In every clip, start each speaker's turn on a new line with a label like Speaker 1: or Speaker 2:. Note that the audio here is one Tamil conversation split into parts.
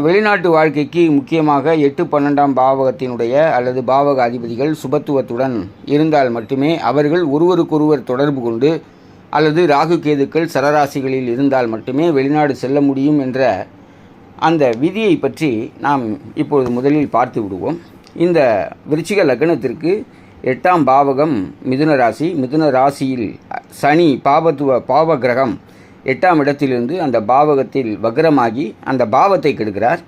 Speaker 1: வெளிநாட்டு வாழ்க்கைக்கு முக்கியமாக 8, 12ஆம் பாவகத்தினுடைய அல்லது பாவக அதிபதிகள் சுபத்துவத்துடன் இருந்தால் மட்டுமே அவர்கள் ஒருவருக்கொருவர் தொடர்பு கொண்டு அல்லது ராகு கேதுக்கள் சரராசிகளில் இருந்தால் மட்டுமே வெளிநாடு செல்ல முடியும் என்ற அந்த விதியை பற்றி நாம் இப்பொழுது முதலில் பார்த்து விடுவோம். இந்த விருச்சிக லக்னத்திற்கு 8ஆம் பாவகம் மிதுன ராசி. மிதுன ராசியில் சனி பாவ கிரகம் 8ஆம் இடத்திலிருந்து அந்த பாவகத்தில் வக்ரமாகி அந்த பாவத்தை கெடுக்கிறார்.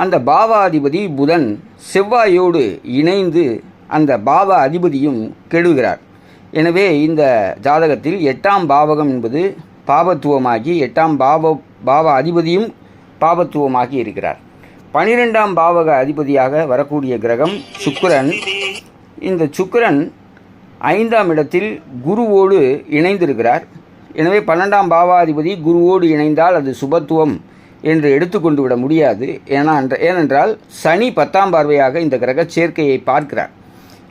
Speaker 1: அந்த பாவாதிபதி புதன் செவ்வாயோடு இணைந்து அந்த பாவ அதிபதியும் கெடுகிறார். எனவே இந்த ஜாதகத்தில் 8ஆம் பாவகம் என்பது பாவத்துவமாகி 8ஆம் பாவ அதிபதியும் பாவத்துவமாகி இருக்கிறார். 12ஆம் பாவக அதிபதியாக வரக்கூடிய கிரகம் சுக்கிரன். இந்த சுக்கிரன் 5ஆம் இடத்தில் குருவோடு இணைந்திருக்கிறார். எனவே 12ஆம் பாவாதிபதி குருவோடு இணைந்தால் அது சுபத்துவம் என்று எடுத்துக்கொண்டு விட முடியாது. ஏனென்றால் சனி 10ஆம் பார்வையாக இந்த கிரக சேர்க்கையை பார்க்கிறார்.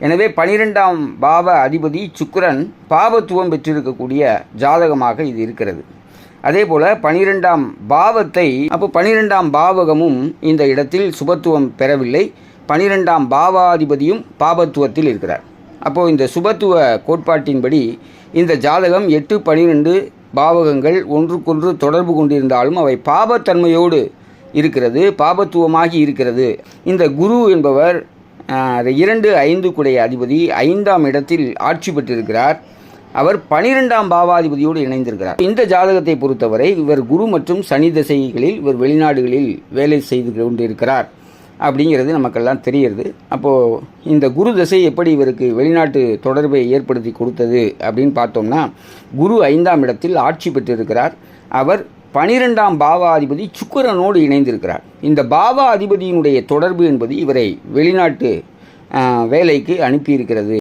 Speaker 1: எனவே 12ஆம் பாவ அதிபதி சுக்கிரன் பாவத்துவம் பெற்றிருக்கக்கூடிய ஜாதகமாக இது இருக்கிறது. அதே போல் 12ஆம் பாவத்தை 12ஆம் பாவகமும் இந்த இடத்தில் சுபத்துவம் பெறவில்லை. 12ஆம் பாவாதிபதியும் பாவத்துவத்தில் இருக்கிறார். அப்போது இந்த சுபத்துவ கோட்பாட்டின்படி இந்த ஜாதகம் 8, 12 பாவகங்கள் ஒன்றுக்கொன்று தொடர்பு கொண்டிருந்தாலும் அவை பாபத்தன்மையோடு இருக்கிறது, பாபத்துவமாகி இருக்கிறது. இந்த குரு என்பவர் 2, 5 குடைய அதிபதி 5ஆம் இடத்தில் ஆட்சி பெற்றிருக்கிறார். அவர் 12ஆம் பாவாதிபதியோடு இணைந்திருக்கிறார். இந்த ஜாதகத்தை பொறுத்தவரை இவர் குரு மற்றும் சனி திசைகளில் இவர் வெளிநாடுகளில் வேலை செய்து கொண்டிருக்கிறார் அப்படிங்கிறது நமக்கெல்லாம் தெரிகிறது. அப்போது இந்த குரு திசை எப்படி இவருக்கு வெளிநாட்டு தொடர்பை ஏற்படுத்தி கொடுத்தது அப்படின்னு பார்த்தோம்னா, குரு 5ஆம் இடத்தில் ஆட்சி பெற்றிருக்கிறார். அவர் 12ஆம் பாவாதிபதி சுக்கிரனோடு இணைந்திருக்கிறார். இந்த பாவா அதிபதியினுடைய தொடர்பு என்பது இவரை வெளிநாட்டு வேலைக்கு அனுப்பியிருக்கிறது.